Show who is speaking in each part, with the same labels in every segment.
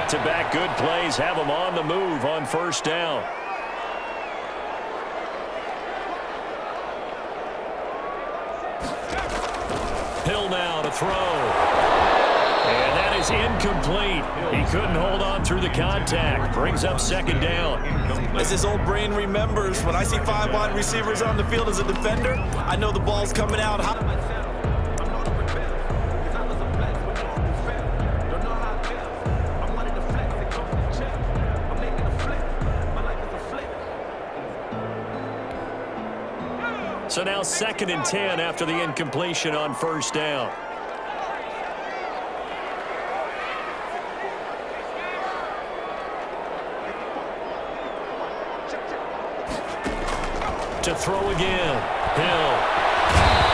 Speaker 1: Back-to-back good plays have them on the move on first down. Hill now to throw. And that is incomplete. He couldn't hold on through the contact. Brings up second down.
Speaker 2: As his old brain remembers, when I see 5 wide receivers on the field as a defender, I know the ball's coming out hot.
Speaker 1: So now 2nd and 10 after the incompletion on first down. To throw again. Hill.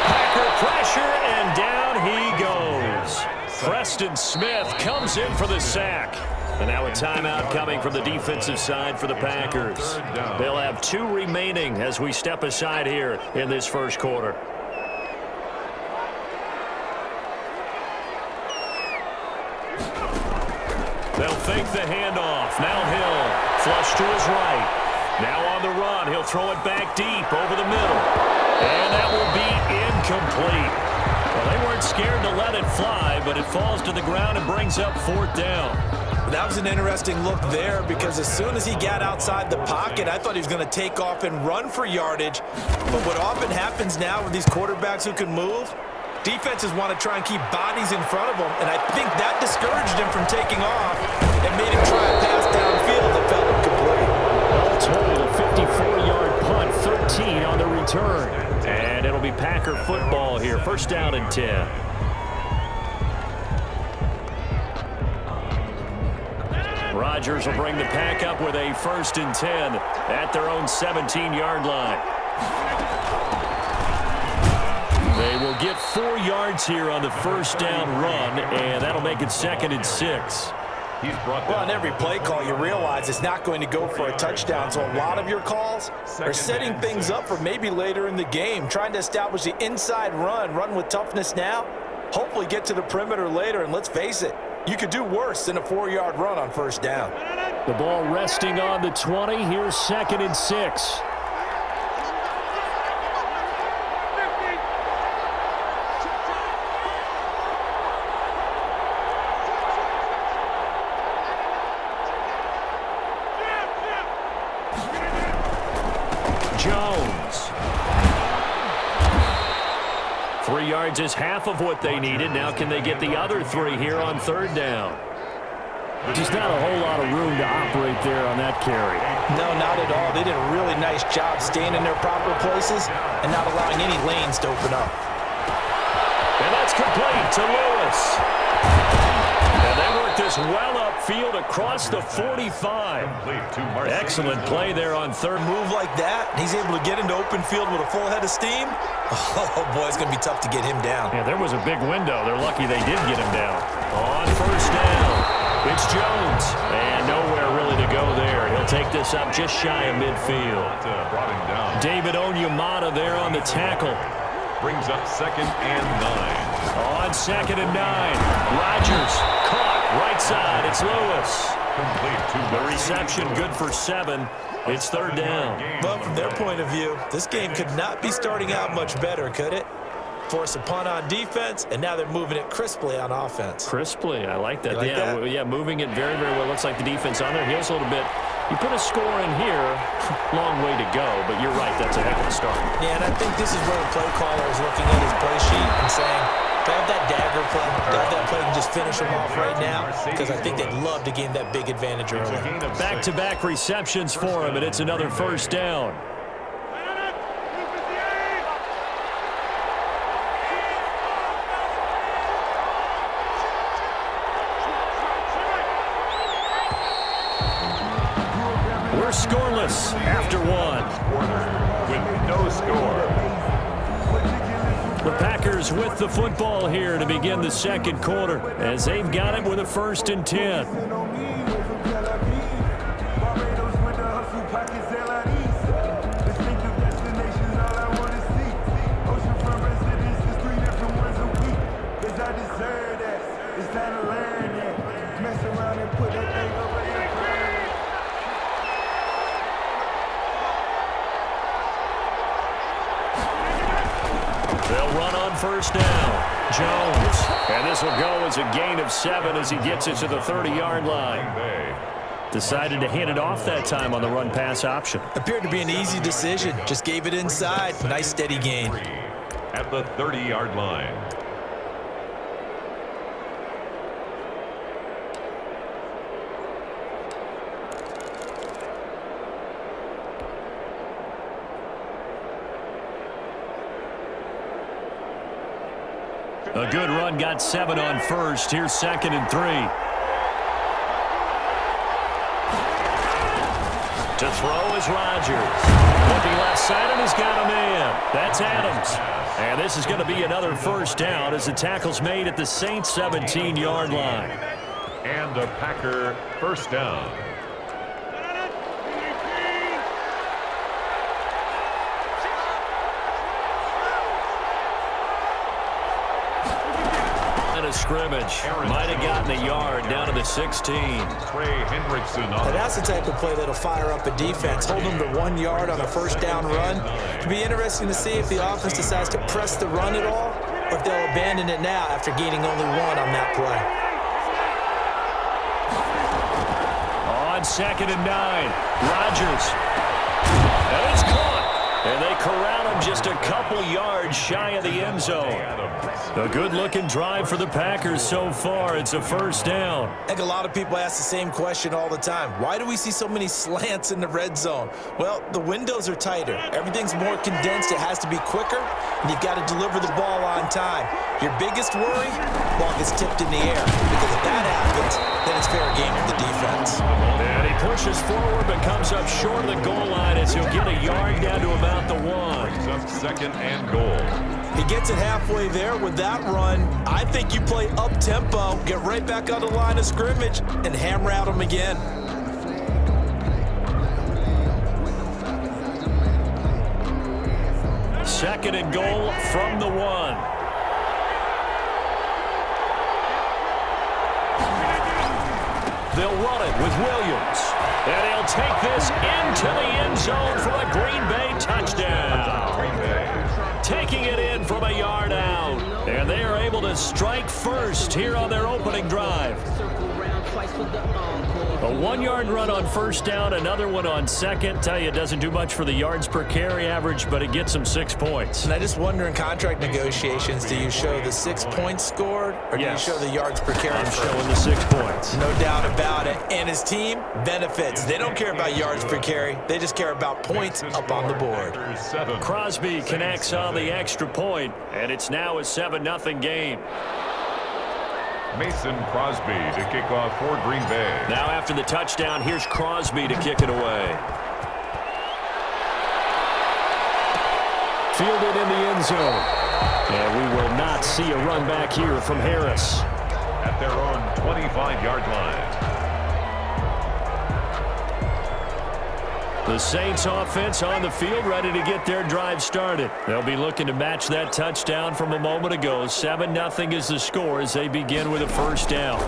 Speaker 1: Packer pressure, and down he goes. Preston Smith comes in for the sack. And now a timeout coming from the defensive side for the Packers. They'll have 2 remaining as we step aside here in this first quarter. They'll fake the handoff. Now Hill. Flush to his right. Now on the run. He'll throw it back deep over the middle. And that will be incomplete. Well, they weren't scared to let it fly, but it falls to the ground and brings up 4th down.
Speaker 2: That was an interesting look there because as soon as he got outside the pocket, I thought he was going to take off and run for yardage. But what often happens now with these quarterbacks who can move, defenses want to try and keep bodies in front of them, and I think that discouraged him from taking off and made him try a pass downfield that fell incomplete.
Speaker 1: All told, a 54-yard punt, 13 on the return. And it'll be Packer football here, 1st down and 10. Rodgers will bring the Pack up with a 1st and 10 at their own 17-yard line. They will get 4 yards here on the 1st down run, and that'll make it 2nd and 6.
Speaker 2: Well, on every play call, you realize it's not going to go for a touchdown, so a lot of your calls are setting things up for maybe later in the game, trying to establish the inside run with toughness now, hopefully get to the perimeter later, and let's face it, you could do worse than a 4-yard run on 1st down.
Speaker 1: The ball resting on the 20. Here's 2nd and 6. Jones. 3 yards is half of what they needed. Now can they get the other 3 here on 3rd down? Just not a whole lot of room to operate there on that carry.
Speaker 2: No, not at all. They did a really nice job staying in their proper places and not allowing any lanes to open up.
Speaker 1: And that's complete to Lewis. And they work this well upfield across the 45. Excellent play there on 3rd.
Speaker 2: Move like that, he's able to get into open field with a full head of steam. Oh, boy, it's going to be tough to get him down.
Speaker 1: Yeah, there was a big window. They're lucky they did get him down. On 1st down, it's Jones. And nowhere really to go there. He'll take this up just shy of midfield.
Speaker 3: Brought him down.
Speaker 1: David Onyemata there on the tackle.
Speaker 3: Brings up 2nd and 9.
Speaker 1: On 2nd and 9, Rodgers caught right side. It's Lewis. The reception good for 7. It's 3rd down.
Speaker 2: Well, from their point of view, this game could not be starting out much better, could it? Force a punt on defense, and now they're moving it crisply on offense.
Speaker 1: Crisply, I like that.
Speaker 2: You like
Speaker 1: yeah,
Speaker 2: that?
Speaker 1: Yeah, moving it very, very well. Looks like the defense on their heels a little bit. You put a score in here, long way to go, but you're right, that's a heck of a start.
Speaker 2: Yeah, and I think this is where the play caller is looking at his play sheet and saying, do I have that dagger play? Do I have that play and just finish them off right now? Because I think they'd love to gain that big advantage early.
Speaker 1: Back-to-back receptions for him, and it's another 1st down. We're scoreless after 1.
Speaker 3: With no score.
Speaker 1: The Packers with the football here to begin the 2nd quarter as they've got it with a 1st and 10.
Speaker 4: Mess around.
Speaker 1: They'll run on first down. Jones. And this will go as a gain of 7 as he gets it to the 30-yard line. Decided to hand it off that time on the run-pass option.
Speaker 2: Appeared to be an easy decision. Just gave it inside. Nice steady gain.
Speaker 3: At the 30-yard line.
Speaker 1: A good run got 7 on first. Here's 2nd and 3. To throw is Rodgers. Looking left side, and he's got a man. That's Adams. And this is going to be another first down as the tackle's made at the Saints' 17-yard line.
Speaker 3: And a Packer first down.
Speaker 1: A scrimmage. Might have gotten a yard down to the 16.
Speaker 3: Trey Hendrickson on.
Speaker 2: That's the type of play that'll fire up a defense. Hold them to 1 yard on a first down run. It'll be interesting to see if the offense decides to press the run at all, or if they'll abandon it now after gaining only 1 on that play.
Speaker 1: On 2nd and 9, Rodgers. And it's caught. And they corral him just a couple yards shy of the end zone. A good-looking drive for the Packers so far. It's a first down.
Speaker 2: I think a lot of people ask the same question all the time. Why do we see so many slants in the red zone? Well, the windows are tighter. Everything's more condensed. It has to be quicker, and you've got to deliver the ball on time. Your biggest worry? Ball gets tipped in the air. Because if that happens, then it's fair game for the defense.
Speaker 1: And he pushes forward but comes up short of the goal line as he'll get a yard down to about the 1.
Speaker 3: Brings up 2nd and goal.
Speaker 2: He gets it halfway there with that run. I think you play up-tempo, get right back on the line of scrimmage, and hammer out him again.
Speaker 1: Second and goal from the 1. They'll run it with Williams. And he'll take this into the end zone for a Green Bay touchdown.
Speaker 3: Green Bay.
Speaker 1: Taking it in from a yard out. And they are able to strike first here on their opening drive. A 1-yard run on first down, another one on second. Tell you, it doesn't do much for the yards per carry average, but it gets them 6 points.
Speaker 2: And I just wonder in contract negotiations, do you show the 6 points scored, or do you show the yards per carry?
Speaker 1: I'm showing the 6 points.
Speaker 2: No doubt about it. And his team benefits. They don't care about yards per carry. They just care about points up on the board.
Speaker 1: Crosby connects on the extra point, and it's now a 7-0 game.
Speaker 3: Mason Crosby to kick off for Green Bay.
Speaker 1: Now after the touchdown, here's Crosby to kick it away. Fielded in the end zone. And we will not see a run back here from Harris.
Speaker 3: At their own 25-yard line.
Speaker 1: The Saints offense on the field ready to get their drive started. They'll be looking to match that touchdown from a moment ago. 7-0 is the score as they begin with a first down.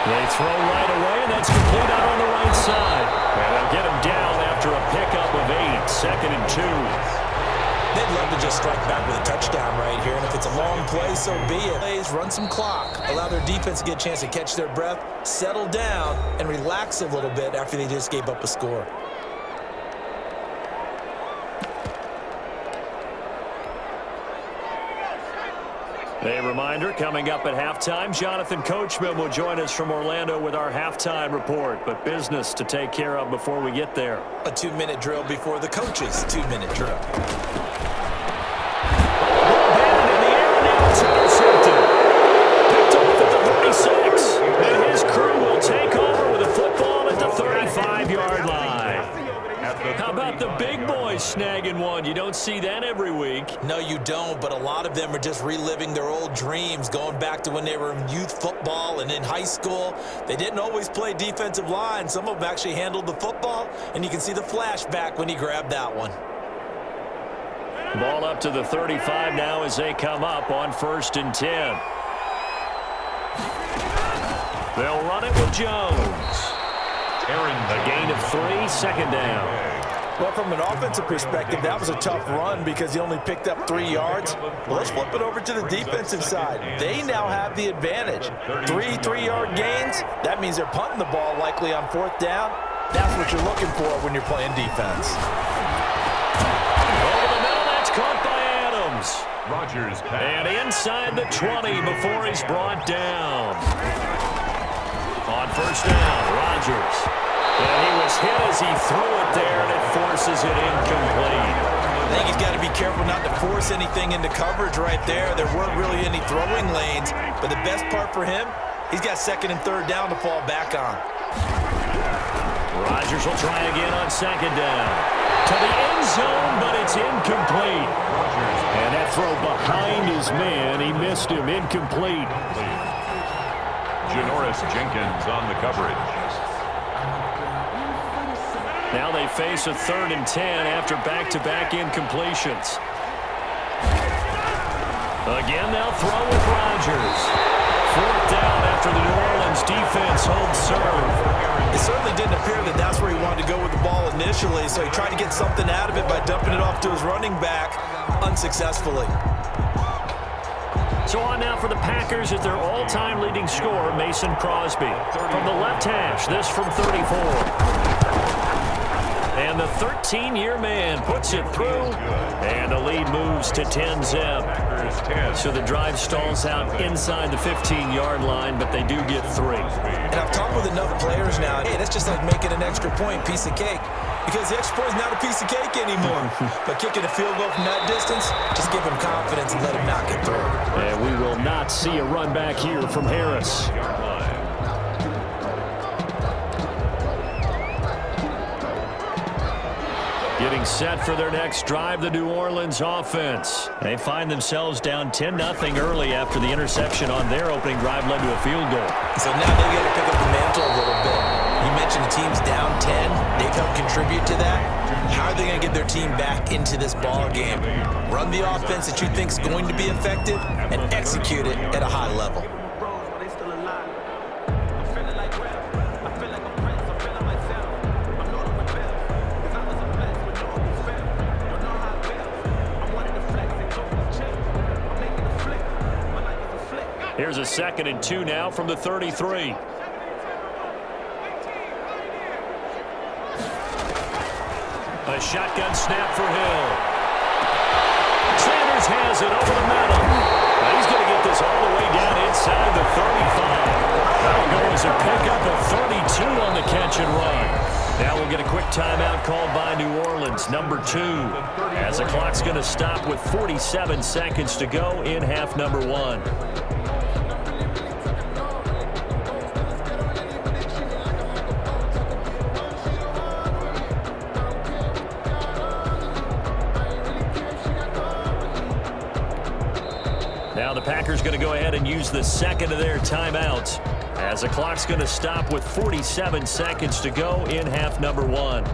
Speaker 1: They throw right away, and that's complete out on the right side. And they'll get him down after a pickup of 8. 2nd and 2.
Speaker 2: They'd love to just strike back with a touchdown right here, and if it's a long play, so be it. Plays, run some clock, allow their defense to get a chance to catch their breath, settle down, and relax a little bit after they just gave up a score.
Speaker 1: A reminder, coming up at halftime, Jonathan Coachman will join us from Orlando with our halftime report, but business to take care of before we get there.
Speaker 2: A 2-minute drill before the coach's 2-minute drill.
Speaker 1: How about the big boys snagging one? You don't see that every week.
Speaker 2: No, you don't, but a lot of them are just reliving their old dreams, going back to when they were in youth football and in high school. They didn't always play defensive line. Some of them actually handled the football, and you can see the flashback when he grabbed that one.
Speaker 1: Ball up to the 35 now as they come up on 1st and 10. They'll run it with Jones. A gain of 3, second down.
Speaker 2: Well, from an offensive perspective, that was a tough run because he only picked up 3 yards. Well, let's flip it over to the defensive side. They now have the advantage. 3 3-yard gains, that means they're punting the ball likely on 4th down. That's what you're looking for when you're playing defense.
Speaker 1: Over the middle, that's caught by Adams.
Speaker 3: Rodgers pass.
Speaker 1: And inside the 20 before he's brought down. On 1st down, Rodgers. And he was hit as he threw it there, and it forces it incomplete.
Speaker 2: I think he's got to be careful not to force anything into coverage right there. There weren't really any throwing lanes, but the best part for him, he's got 2nd and 3rd down to fall back on.
Speaker 1: Rodgers will try again on 2nd down. To the end zone, but it's incomplete. And that throw behind his man, he missed him, incomplete.
Speaker 3: Janoris Jenkins on the coverage.
Speaker 1: Now they face a 3rd and 10 after back-to-back incompletions. Again, they'll throw with Rodgers. 4th down after the New Orleans defense holds serve.
Speaker 2: It certainly didn't appear that that's where he wanted to go with the ball initially, so he tried to get something out of it by dumping it off to his running back unsuccessfully.
Speaker 1: So on now for the Packers at their all-time leading scorer, Mason Crosby. From the left hash, this from 34. And the 13-year man puts it through, and the lead moves to 10-zip. So the drive stalls out inside the 15-yard line, but they do get 3.
Speaker 2: And I've talked with enough players now, hey, that's just like making an extra point, piece of cake. Because the extra point is not a piece of cake anymore. But kicking a field goal from that distance, just give him confidence and let him knock it through.
Speaker 1: And we will not see a run back here from Harris. Getting set for their next drive, the New Orleans offense. They find themselves down 10-0 early after the interception on their opening drive led to a field goal.
Speaker 2: So now they got to pick up the mantle a little bit. You mentioned the team's down 10. They've helped contribute to that. How are they going to get their team back into this ball game? Run the offense that you think is going to be effective and execute it at a high level.
Speaker 1: Here's a 2nd and 2 now from the 33. A shotgun snap for Hill. Sanders has it over the middle. Now he's going to get this all the way down inside the 35. That'll go as a pickup of 32 on the catch and run. Now we'll get a quick timeout called by New Orleans, number 2, as the clock's going to stop with 47 seconds to go in half number 1. Now the Packers going to go ahead and use the 2nd of their timeouts as the clock's going to stop with 47 seconds to go in half number 1.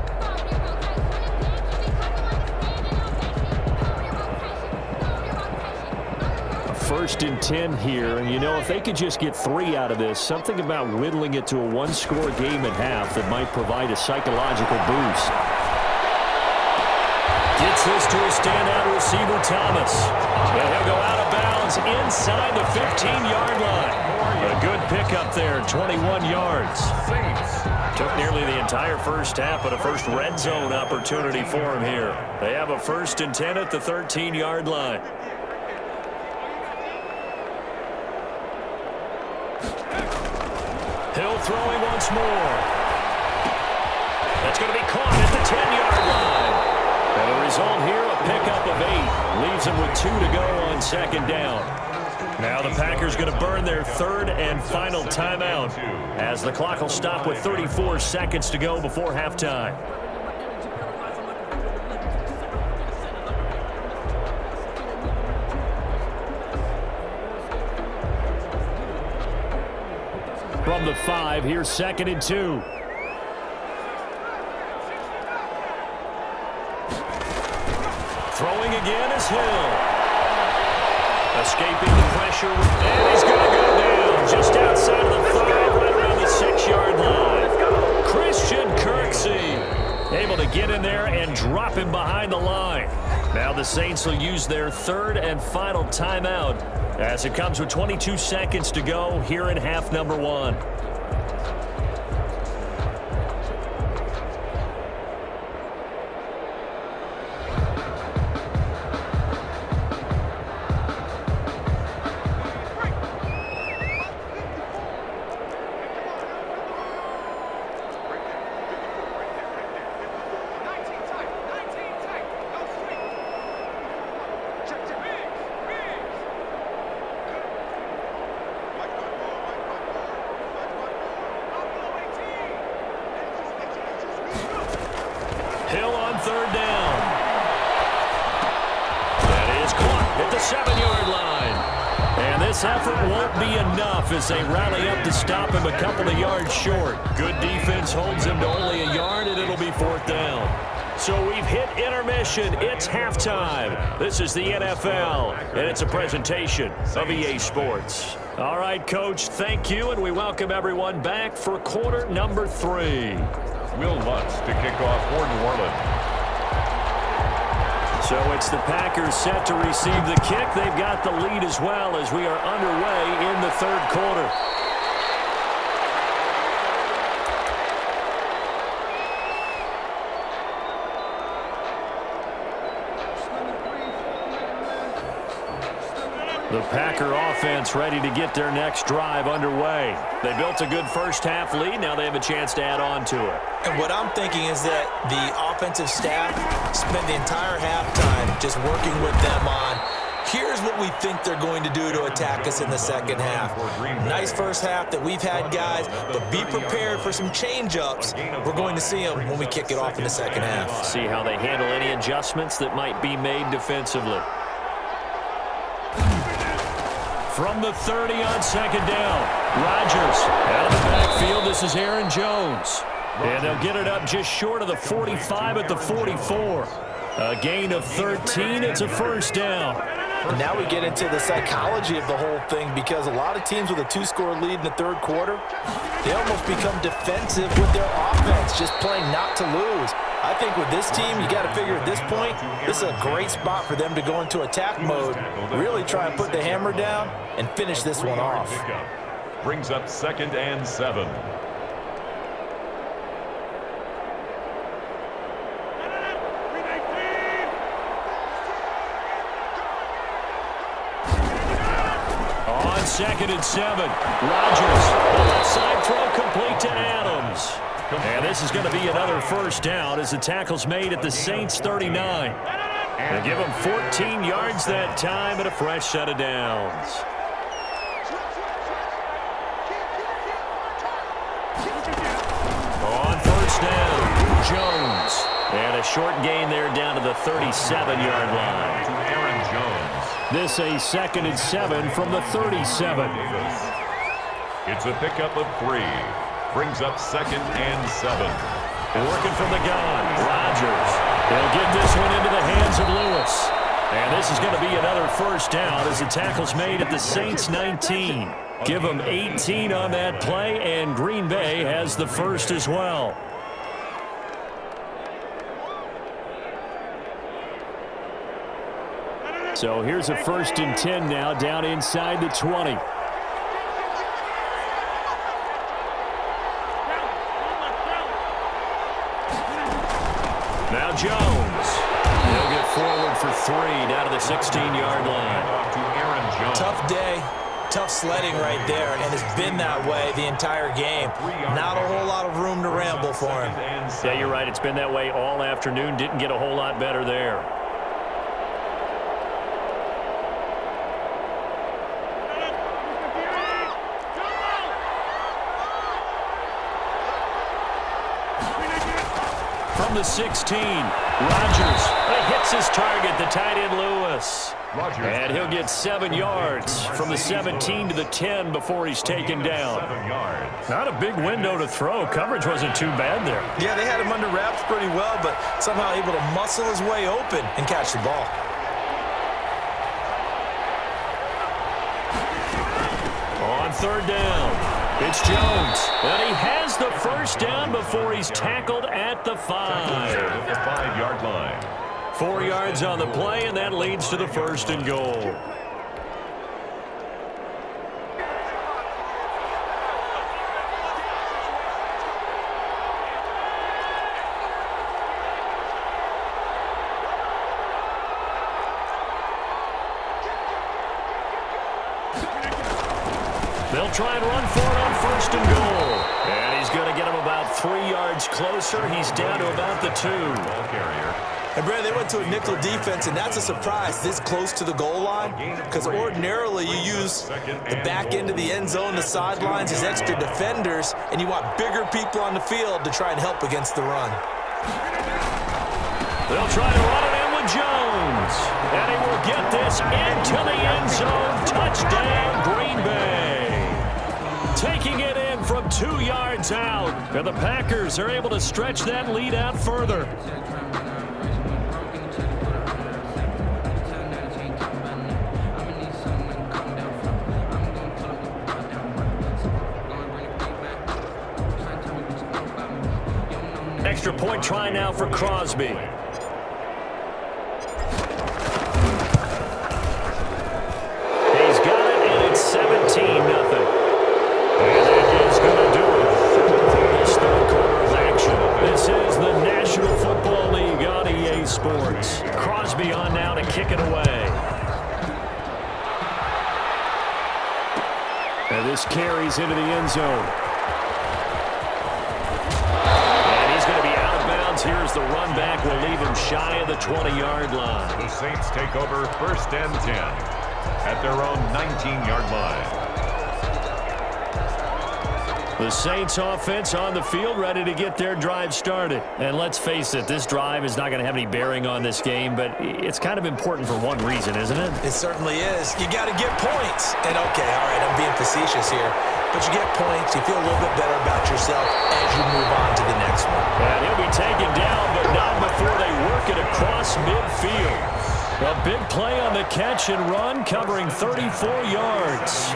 Speaker 1: A 1st and 10 here, and you know, if they could just get 3 out of this, something about whittling it to a 1-score game at half that might provide a psychological boost. Gets this to a standout receiver, Thomas. But he'll go out of bounds inside the 15-yard line. A good pickup there, 21 yards. Took nearly the entire first half, but a first red zone opportunity for him here. They have a 1st and 10 at the 13-yard line. Hill throwing once more. That's going to be caught at the 10-yard line. And the result here, a pickup of 8. Leaves them with 2 to go on 2nd down. Now the Packers going to burn their 3rd and final timeout as the clock will stop with 34 seconds to go before halftime. From the 5, here's 2nd and 2. Throwing again is Hill. Escaping the pressure, and he's going to go down just outside of the 5, right stop him behind the line. Now the Saints will use their third and final timeout as it comes with 22 seconds to go here in half number 1. Hill on third down. That is caught at the 7-yard line. And this effort won't be enough as they rally up to stop him a couple of yards short. Good defense holds him to only a yard, and it'll be fourth down. So we've hit intermission. It's halftime. This is the NFL, and it's a presentation of EA Sports. All right, Coach, thank you, and we welcome everyone back for quarter number 3.
Speaker 3: Will Lutz to kick off for New Orleans.
Speaker 1: So it's the Packers set to receive the kick. They've got the lead as well as we are underway in the third quarter. The Packer offense ready to get their next drive underway. They built a good first-half lead. Now they have a chance to add on to it.
Speaker 2: And what I'm thinking is that the offensive staff spent the entire halftime just working with them on, here's what we think they're going to do to attack us in the second half. Nice first half that we've had, guys, but be prepared for some change-ups. We're going to see them when we kick it off in the second half.
Speaker 1: See how they handle any adjustments that might be made defensively. From the 30 on second down, Rodgers out of the backfield. This is Aaron Jones. And they'll get it up just short of the 45 at the 44. A gain of 13. It's a first down.
Speaker 2: And now we get into the psychology of the whole thing, because a lot of teams with a 2-score lead in the third quarter, they almost become defensive with their offense, just playing not to lose. I think with this team, you got to figure at this point, this is a great spot for them to go into attack mode, really try and put the hammer down and finish this one off.
Speaker 3: Brings up 2nd and 7.
Speaker 1: On 2nd and 7, Rodgers, the left side throw complete to Adams. And this is going to be another first down as the tackle's made at the Saints' 39. They give them 14 yards that time and a fresh set of downs. On first down, Jones. And a short gain there down to the 37-yard line.
Speaker 3: To Aaron Jones.
Speaker 1: This a 2nd and 7 from the 37.
Speaker 3: It's a pickup of 3. Brings up 2nd and 7.
Speaker 1: Working from the gun, Rodgers. They'll get this one into the hands of Lewis. And this is going to be another first down as the tackle's made at the Saints' 19. Give them 18 on that play, and Green Bay has the first as well. So here's a 1st and 10 now down inside the 20. Now Jones. He'll get forward for 3 down to the 16-yard line.
Speaker 3: To Aaron Jones.
Speaker 2: Tough day, tough sledding right there, and it's been that way the entire game. Not a whole lot of room to ramble for him.
Speaker 1: Yeah, you're right. It's been that way all afternoon. Didn't get a whole lot better there. From the 16, Rodgers hits his target, the tight end Lewis. And he'll get 7 yards from the 17 to the 10 before he's taken down.
Speaker 3: 7 yards.
Speaker 1: Not a big window to throw. Coverage wasn't too bad there.
Speaker 2: Yeah, they had him under wraps pretty well, but somehow able to muscle his way open and catch the ball.
Speaker 1: On third down, It's Jones. And he has the first down before he's tackled at the 5.
Speaker 3: At the 5-yard line.
Speaker 1: 4 yards on the play, and that leads to the 1st and goal. They'll try and run for it on 1st and goal. And he's going to get him about 3 yards closer. He's down to about the 2.
Speaker 3: Ball carrier.
Speaker 2: And, Brad, they went to a nickel defense, and that's a surprise this close to the goal line, because ordinarily you use the back end of the end zone, the sidelines as extra defenders, and you want bigger people on the field to try and help against the run.
Speaker 1: They'll try to run it in with Jones. And he will get this into the end zone. Touchdown, Green Bay. Taking it in from 2 yards out. And the Packers are able to stretch that lead out further. Extra point try now for Crosby. He's got it, and it's 17-0. And that is going to do it for this 3rd quarter of action. This is the National Football League on EA Sports. Crosby on now to kick it away. And this carries into the end zone. Here's the run back. Will leave him shy of the 20-yard line.
Speaker 3: The Saints take over 1st and 10 at their own 19-yard line.
Speaker 1: The Saints offense on the field, ready to get their drive started. And let's face it, this drive is not going to have any bearing on this game, but it's kind of important for one reason, isn't it?
Speaker 2: It certainly is. You got to get points. And, okay, all right, I'm being facetious here. But you get points, you feel a little bit better about yourself as you move on to the next one.
Speaker 1: And he'll be taken down, but not before they work it across midfield. A big play on the catch and run, covering 34 yards.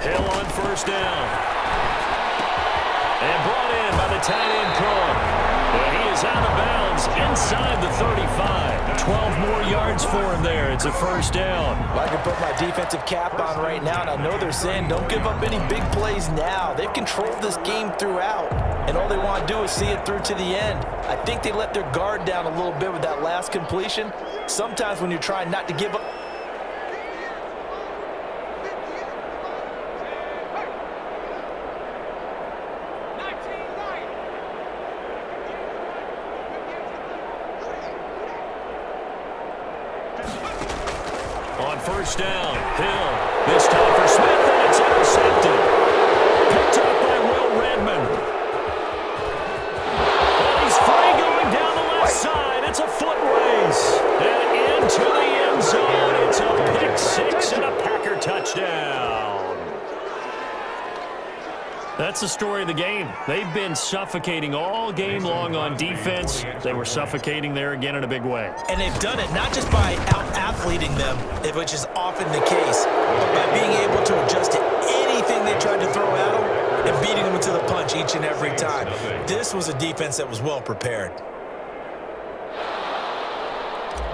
Speaker 1: Hill on 1st down. And brought in by the tight end Cook. And he is out of bounds inside the 35. 12 more yards for him there. It's a 1st down.
Speaker 2: I can put my defensive cap on right now, and I know they're saying don't give up any big plays now. They've controlled this game throughout, and all they want to do is see it through to the end. I think they let their guard down a little bit with that last completion. Sometimes when you're trying not to give up,
Speaker 1: on 1st down, Hill. This time for Smith, and it's intercepted. Picked up by Will Redmond. And he's free going down the left side. It's a foot race. And into the end zone. It's a pick 6 and a Packer touchdown. That's the story of the game. They've been suffocating all game long on defense. They were suffocating there again in a big way.
Speaker 2: and they've done it not just by out-athleting them, which is often the case, but by being able to adjust to anything they tried to throw at them and beating them to the punch each and every time. This was a defense that was well prepared.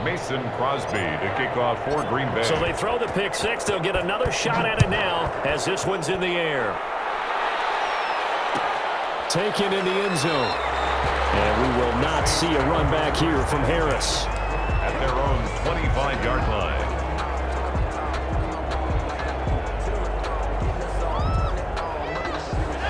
Speaker 3: Mason Crosby to kick off for Green Bay.
Speaker 1: So they throw the pick 6. They'll get another shot at it now as this one's in the air. Taken in the end zone. And we will not see a run back here from Harris.
Speaker 3: At their own 25-yard line.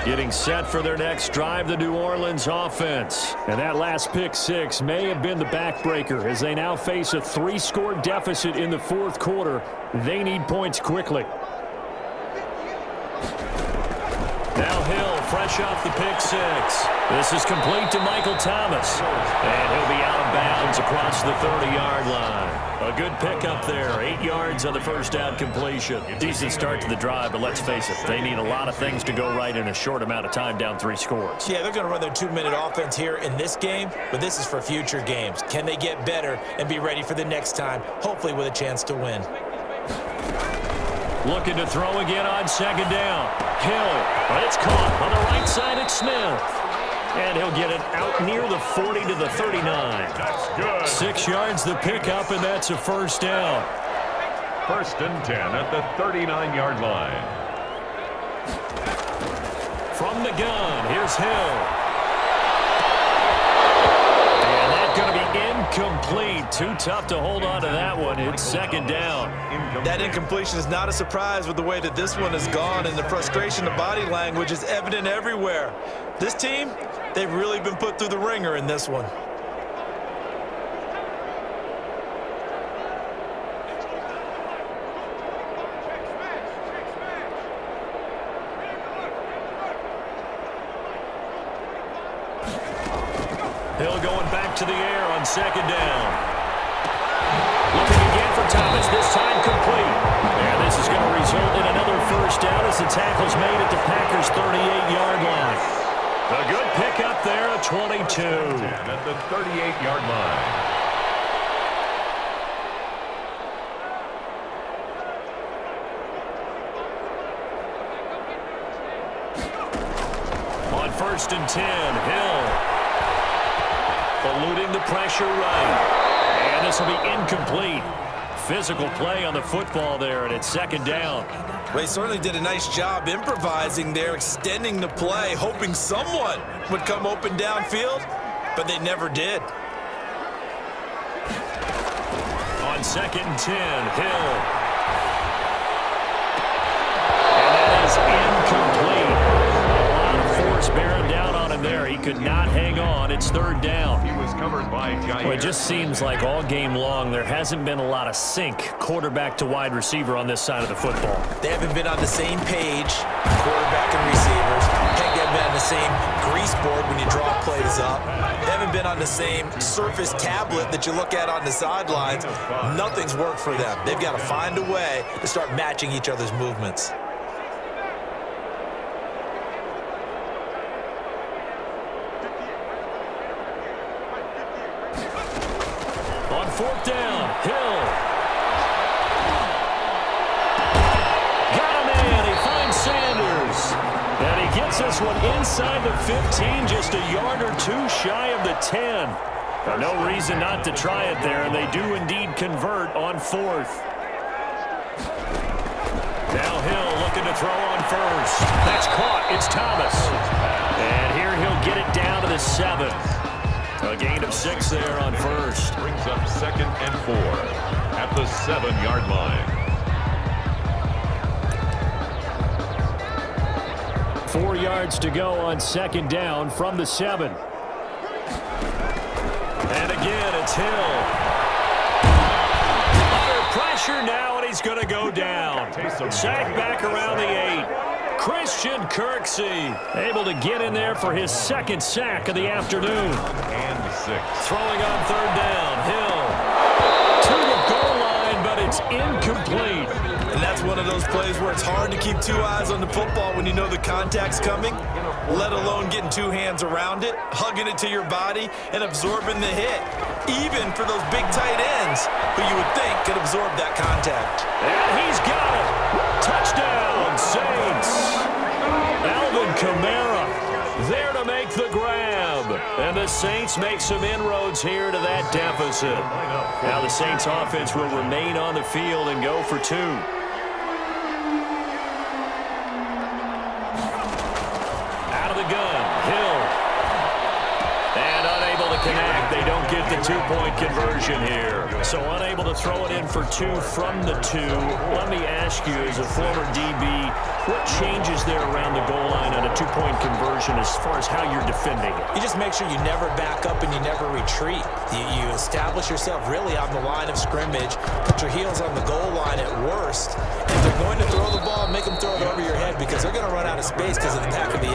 Speaker 1: Getting set for their next drive, the New Orleans offense. And that last pick 6 may have been the backbreaker as they now face a 3-score deficit in the 4th quarter. They need points quickly. Now Hill, fresh off the pick 6. This is complete to Michael Thomas. And he'll be out of bounds across the 30-yard line. A A good pickup there. 8 yards on the first down completion. Decent start to the drive, but let's face it, they need a lot of things to go right in a short amount of time down 3 scores.
Speaker 2: Yeah, they're going to run their 2-minute offense here in this game, but this is for future games. Can they get better and be ready for the next time, hopefully with a chance to win?
Speaker 1: Looking to throw again on second down. Hill, but it's caught on the right side at Smith. And he'll get it out near the 40 to the 39.
Speaker 3: That's good.
Speaker 1: 6 yards the pickup, and that's a first down.
Speaker 3: 1st and 10 at the 39-yard line.
Speaker 1: From the gun, here's Hill. And that's going to be incomplete. Too tough to hold on to that one. It's second down.
Speaker 2: That incompletion is not a surprise with the way that this one has gone, and the frustration of body language is evident everywhere. This team, they've really been put through the ringer in this one.
Speaker 1: Hill going back to the air on second down. Looking again for Thomas, this time complete. And this is going to result in another first down as the tackle's made at the Packers' 38-yard line. A good pickup there at 22.
Speaker 3: At the 38-yard line.
Speaker 1: On 1st and 10, Hill eluding the pressure right. And this will be incomplete. Physical play on the football there, and it's second down.
Speaker 2: Well, he certainly did a nice job improvising there, extending the play, hoping someone would come open downfield, but they never did.
Speaker 1: On 2nd and 10, Hill. And that is incomplete. A lot of force bearing down on him there. He could not hang on. It's 3rd down.
Speaker 3: He was covered by Jair.
Speaker 1: Well, it just seems like all game long there hasn't been a lot of sync quarterback to wide receiver on this side of the football.
Speaker 2: They haven't been on the same page, quarterback and receivers. Heck, they haven't been on the same grease board when you draw plays up. They haven't been on the same Surface tablet that you look at on the sidelines. Nothing's worked for them. They've got to find a way to start matching each other's movements.
Speaker 1: On 4th down, Hill. Got a man. He finds Sanders. And he gets this one inside the 15, just a yard or two shy of the 10. No reason not to try it there, and they do indeed convert on 4th. Now Hill looking to throw on 1st. That's caught. It's Thomas. And here he'll get it down to the 7. A gain of 6 there on 1st.
Speaker 3: Brings up 2nd and 4 at the 7-yard line.
Speaker 1: 4 yards to go on 2nd down from the 7. And again, it's Hill. Under pressure now, and he's going to go down. Sacked back around the 8. Christian Kirksey able to get in there for his 2nd sack of the afternoon.
Speaker 3: And 6.
Speaker 1: Throwing on 3rd down, Hill to the goal line, but it's incomplete.
Speaker 2: And that's one of those plays where it's hard to keep 2 eyes on the football when you know the contact's coming, let alone getting 2 hands around it, hugging it to your body, and absorbing the hit. Even for those big tight ends who you would think could absorb that contact.
Speaker 1: And he's got it. Touchdown, Saints. Alvin Kamara there to make the grab. And the Saints make some inroads here to that deficit. Now the Saints offense will remain on the field and go for 2. Out of the gun, Hill. And unable to connect. They don't get the 2-point conversion here. So unable to throw it in for 2 from the 2. Let me ask you, as a former DB, what changes there around the goal line on a 2-point conversion as far as how you're defending it?
Speaker 2: You just make sure you never back up and you never retreat. You establish yourself really on the line of scrimmage, put your heels on the goal line at worst. If they're going to throw the ball, make them throw it over your head because they're going to run out of space because of the back of the